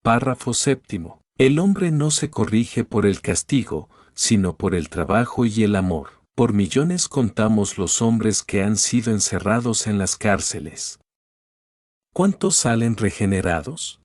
Párrafo séptimo. El hombre no se corrige por el castigo, sino por el trabajo y el amor. Por millones contamos los hombres que han sido encerrados en las cárceles. ¿Cuántos salen regenerados?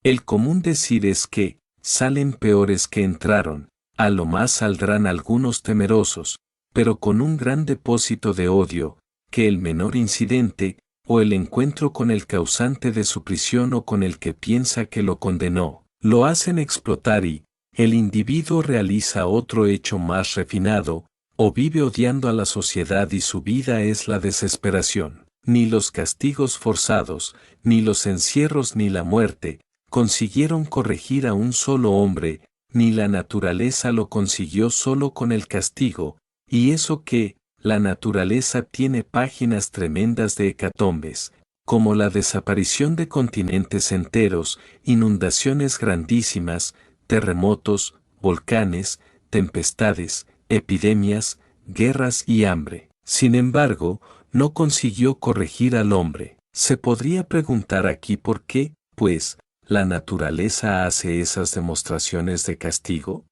El común decir es que salen peores que entraron, a lo más saldrán algunos temerosos, pero con un gran depósito de odio, que el menor incidente, o el encuentro con el causante de su prisión o con el que piensa que lo condenó, lo hacen explotar y, el individuo realiza otro hecho más refinado, o vive odiando a la sociedad y su vida es la desesperación. Ni los castigos forzados, ni los encierros ni la muerte, consiguieron corregir a un solo hombre, ni la naturaleza lo consiguió solo con el castigo, y eso que, la naturaleza tiene páginas tremendas de hecatombes, como la desaparición de continentes enteros, inundaciones grandísimas, terremotos, volcanes, tempestades, epidemias, guerras y hambre. Sin embargo, no consiguió corregir al hombre. Se podría preguntar aquí por qué, pues, la naturaleza hace esas demostraciones de castigo.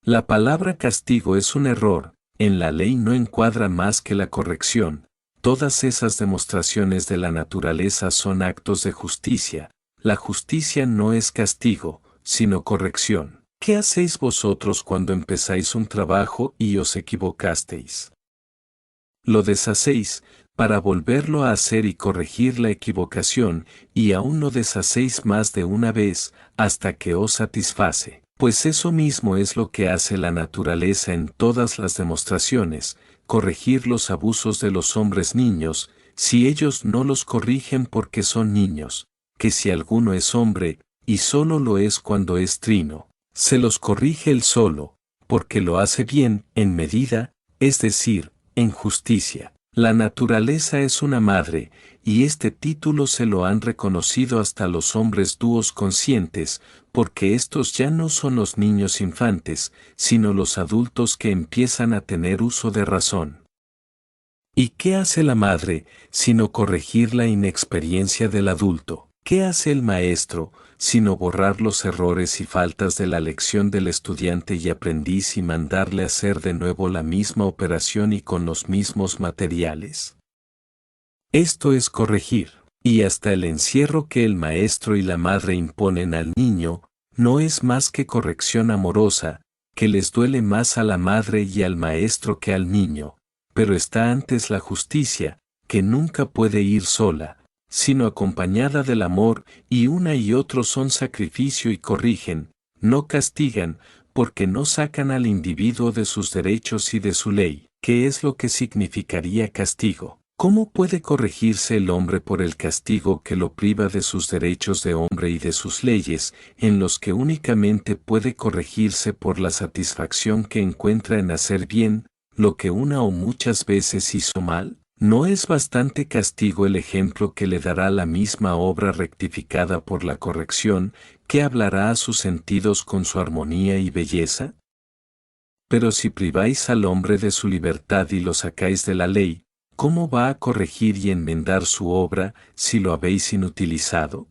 La palabra castigo es un error, en la ley no encuadra más que la corrección. Todas esas demostraciones de la naturaleza son actos de justicia. La justicia no es castigo, sino corrección. ¿Qué hacéis vosotros cuando empezáis un trabajo y os equivocasteis? Lo deshacéis, para volverlo a hacer y corregir la equivocación, y aún lo deshacéis más de una vez, hasta que os satisface. Pues eso mismo es lo que hace la naturaleza en todas las demostraciones, corregir los abusos de los hombres niños, si ellos no los corrigen porque son niños, que si alguno es hombre, y solo lo es cuando es trino, se los corrige él solo, porque lo hace bien, en medida, es decir, en justicia. La naturaleza es una madre, y este título se lo han reconocido hasta los hombres dúos conscientes, porque estos ya no son los niños infantes, sino los adultos que empiezan a tener uso de razón. ¿Y qué hace la madre, sino corregir la inexperiencia del adulto? ¿Qué hace el maestro, sino borrar los errores y faltas de la lección del estudiante y aprendiz y mandarle a hacer de nuevo la misma operación y con los mismos materiales? Esto es corregir, y hasta el encierro que el maestro y la madre imponen al niño, no es más que corrección amorosa, que les duele más a la madre y al maestro que al niño, pero está antes la justicia, que nunca puede ir sola, sino acompañada del amor, y una y otro son sacrificio y corrigen, no castigan, porque no sacan al individuo de sus derechos y de su ley. ¿Qué es lo que significaría castigo? ¿Cómo puede corregirse el hombre por el castigo que lo priva de sus derechos de hombre y de sus leyes, en los que únicamente puede corregirse por la satisfacción que encuentra en hacer bien, lo que una o muchas veces hizo mal? ¿No es bastante castigo el ejemplo que le dará la misma obra rectificada por la corrección, que hablará a sus sentidos con su armonía y belleza? Pero si priváis al hombre de su libertad y lo sacáis de la ley, ¿cómo va a corregir y enmendar su obra si lo habéis inutilizado?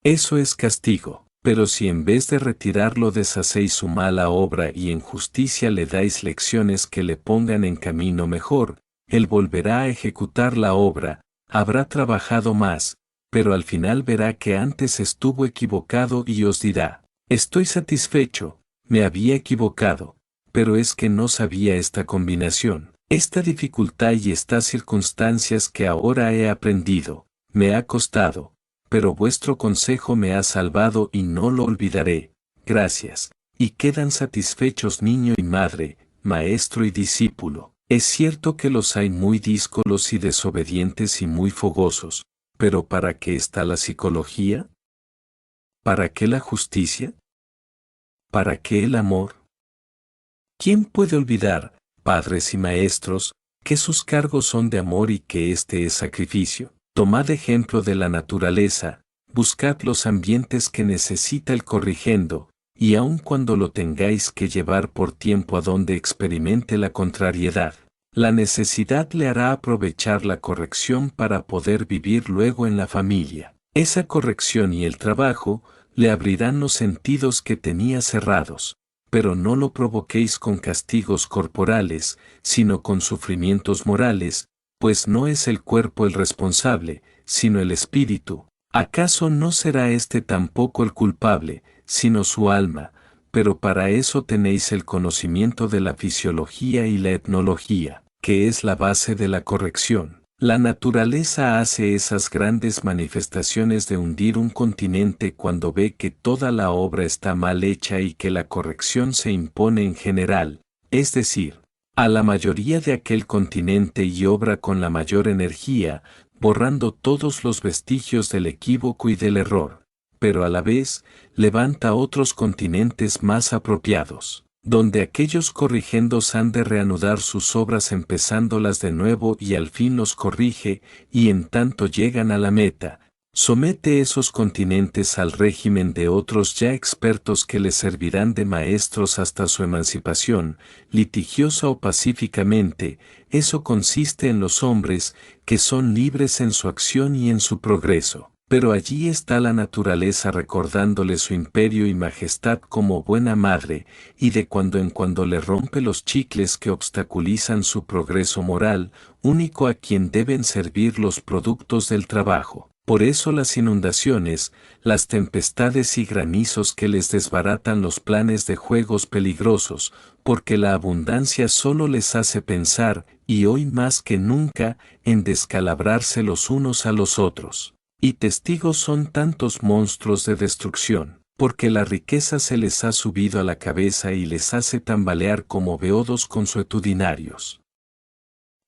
Eso es castigo. Pero si en vez de retirarlo deshacéis su mala obra y en justicia le dais lecciones que le pongan en camino mejor, él volverá a ejecutar la obra, habrá trabajado más, pero al final verá que antes estuvo equivocado y os dirá: estoy satisfecho, me había equivocado, pero es que no sabía esta combinación, esta dificultad y estas circunstancias que ahora he aprendido, me ha costado, pero vuestro consejo me ha salvado y no lo olvidaré, gracias, y quedan satisfechos niño y madre, maestro y discípulo. Es cierto que los hay muy díscolos y desobedientes y muy fogosos, pero ¿para qué está la psicología? ¿Para qué la justicia? ¿Para qué el amor? ¿Quién puede olvidar, padres y maestros, que sus cargos son de amor y que este es sacrificio? Tomad ejemplo de la naturaleza, buscad los ambientes que necesita el corrigendo, y aun cuando lo tengáis que llevar por tiempo a donde experimente la contrariedad, la necesidad le hará aprovechar la corrección para poder vivir luego en la familia. Esa corrección y el trabajo le abrirán los sentidos que tenía cerrados, pero no lo provoquéis con castigos corporales, sino con sufrimientos morales, pues no es el cuerpo el responsable, sino el espíritu. ¿Acaso no será éste tampoco el culpable, sino su alma? Pero para eso tenéis el conocimiento de la fisiología y la etnología, que es la base de la corrección. La naturaleza hace esas grandes manifestaciones de hundir un continente cuando ve que toda la obra está mal hecha y que la corrección se impone en general, es decir, a la mayoría de aquel continente y obra con la mayor energía, borrando todos los vestigios del equívoco y del error, pero a la vez, levanta otros continentes más apropiados, donde aquellos corrigendos han de reanudar sus obras empezándolas de nuevo y al fin los corrige, y en tanto llegan a la meta, somete esos continentes al régimen de otros ya expertos que les servirán de maestros hasta su emancipación, litigiosa o pacíficamente. Eso consiste en los hombres, que son libres en su acción y en su progreso. Pero allí está la naturaleza recordándole su imperio y majestad como buena madre, y de cuando en cuando le rompe los chicles que obstaculizan su progreso moral, único a quien deben servir los productos del trabajo. Por eso las inundaciones, las tempestades y granizos que les desbaratan los planes de juegos peligrosos, porque la abundancia solo les hace pensar, y hoy más que nunca, en descalabrarse los unos a los otros. Y testigos son tantos monstruos de destrucción, porque la riqueza se les ha subido a la cabeza y les hace tambalear como beodos consuetudinarios.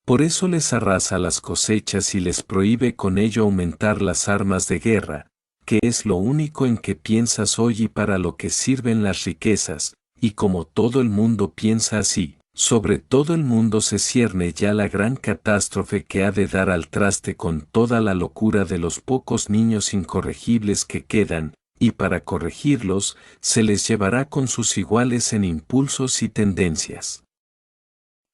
Por eso les arrasa las cosechas y les prohíbe con ello aumentar las armas de guerra, que es lo único en que piensas hoy y para lo que sirven las riquezas, y como todo el mundo piensa así, sobre todo el mundo se cierne ya la gran catástrofe que ha de dar al traste con toda la locura de los pocos niños incorregibles que quedan, y para corregirlos, se les llevará con sus iguales en impulsos y tendencias.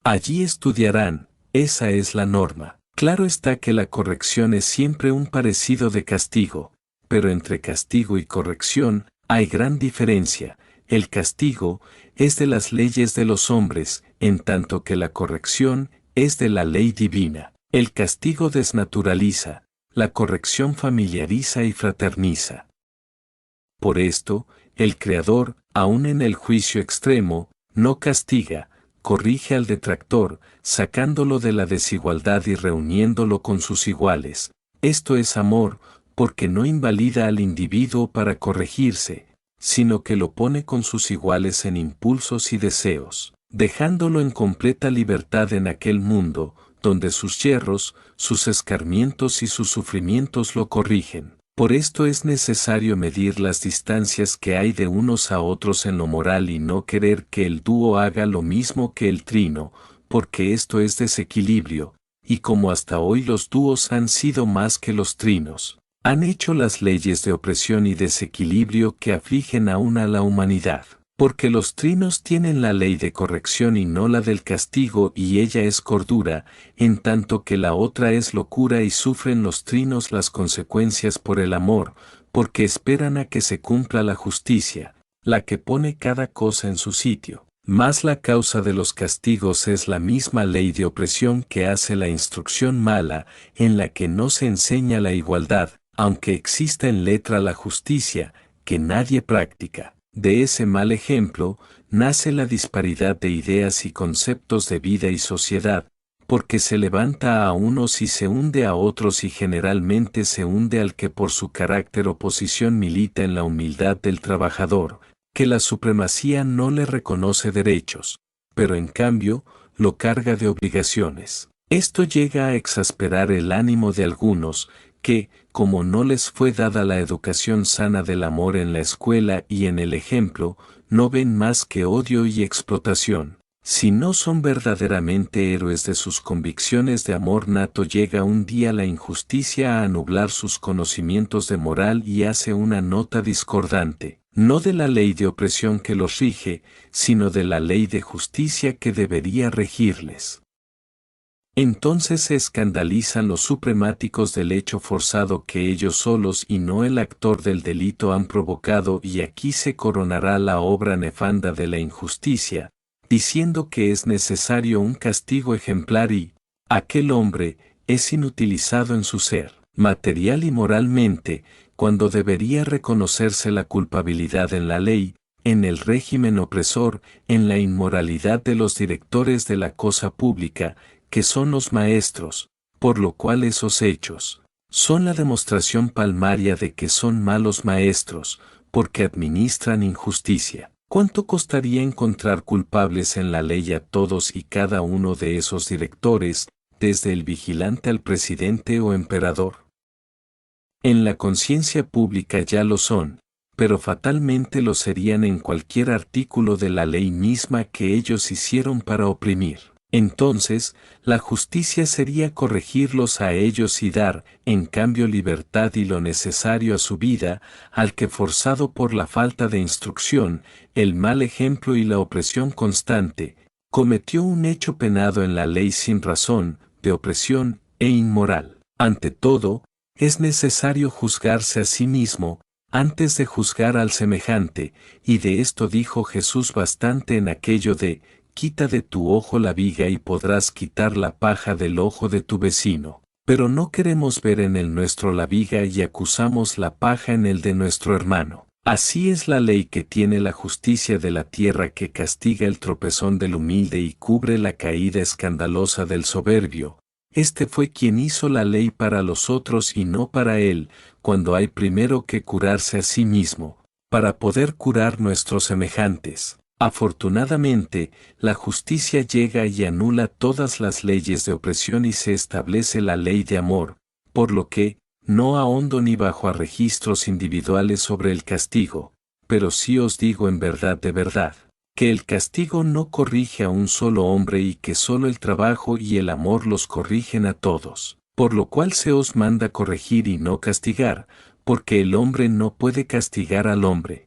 Allí estudiarán, esa es la norma. Claro está que la corrección es siempre un parecido de castigo, pero entre castigo y corrección hay gran diferencia. El castigo es de las leyes de los hombres, en tanto que la corrección es de la ley divina. El castigo desnaturaliza, la corrección familiariza y fraterniza. Por esto, el Creador, aun en el juicio extremo, no castiga, corrige al detractor, sacándolo de la desigualdad y reuniéndolo con sus iguales. Esto es amor, porque no invalida al individuo para corregirse, sino que lo pone con sus iguales en impulsos y deseos, dejándolo en completa libertad en aquel mundo, donde sus yerros, sus escarmientos y sus sufrimientos lo corrigen. Por esto es necesario medir las distancias que hay de unos a otros en lo moral y no querer que el dúo haga lo mismo que el trino, porque esto es desequilibrio, y como hasta hoy los dúos han sido más que los trinos, han hecho las leyes de opresión y desequilibrio que afligen aún a la humanidad. Porque los trinos tienen la ley de corrección y no la del castigo y ella es cordura, en tanto que la otra es locura y sufren los trinos las consecuencias por el amor, porque esperan a que se cumpla la justicia, la que pone cada cosa en su sitio. Mas la causa de los castigos es la misma ley de opresión que hace la instrucción mala, en la que no se enseña la igualdad, aunque exista en letra la justicia, que nadie practica. De ese mal ejemplo, nace la disparidad de ideas y conceptos de vida y sociedad, porque se levanta a unos y se hunde a otros y generalmente se hunde al que por su carácter o posición milita en la humildad del trabajador, que la supremacía no le reconoce derechos, pero en cambio, lo carga de obligaciones. Esto llega a exasperar el ánimo de algunos, que, como no les fue dada la educación sana del amor en la escuela y en el ejemplo, no ven más que odio y explotación. Si no son verdaderamente héroes de sus convicciones de amor nato, llega un día la injusticia a anublar sus conocimientos de moral y hace una nota discordante, no de la ley de opresión que los rige, sino de la ley de justicia que debería regirles. Entonces se escandalizan los supremáticos del hecho forzado que ellos solos y no el actor del delito han provocado, y aquí se coronará la obra nefanda de la injusticia, diciendo que es necesario un castigo ejemplar y aquel hombre es inutilizado en su ser, material y moralmente, cuando debería reconocerse la culpabilidad en la ley, en el régimen opresor, en la inmoralidad de los directores de la cosa pública, que son los maestros, por lo cual esos hechos son la demostración palmaria de que son malos maestros, porque administran injusticia. ¿Cuánto costaría encontrar culpables en la ley a todos y cada uno de esos directores, desde el vigilante al presidente o emperador? En la conciencia pública ya lo son, pero fatalmente lo serían en cualquier artículo de la ley misma que ellos hicieron para oprimir. Entonces, la justicia sería corregirlos a ellos y dar, en cambio, libertad y lo necesario a su vida, al que forzado por la falta de instrucción, el mal ejemplo y la opresión constante, cometió un hecho penado en la ley sin razón, de opresión e inmoral. Ante todo, es necesario juzgarse a sí mismo, antes de juzgar al semejante, y de esto dijo Jesús bastante en aquello de, quita de tu ojo la viga y podrás quitar la paja del ojo de tu vecino. Pero no queremos ver en el nuestro la viga y acusamos la paja en el de nuestro hermano. Así es la ley que tiene la justicia de la tierra, que castiga el tropezón del humilde y cubre la caída escandalosa del soberbio. Este fue quien hizo la ley para los otros y no para él, cuando hay primero que curarse a sí mismo, para poder curar nuestros semejantes. Afortunadamente, la justicia llega y anula todas las leyes de opresión y se establece la ley de amor, por lo que, no ahondo ni bajo a registros individuales sobre el castigo, pero sí os digo en verdad de verdad, que el castigo no corrige a un solo hombre y que solo el trabajo y el amor los corrigen a todos, por lo cual se os manda corregir y no castigar, porque el hombre no puede castigar al hombre,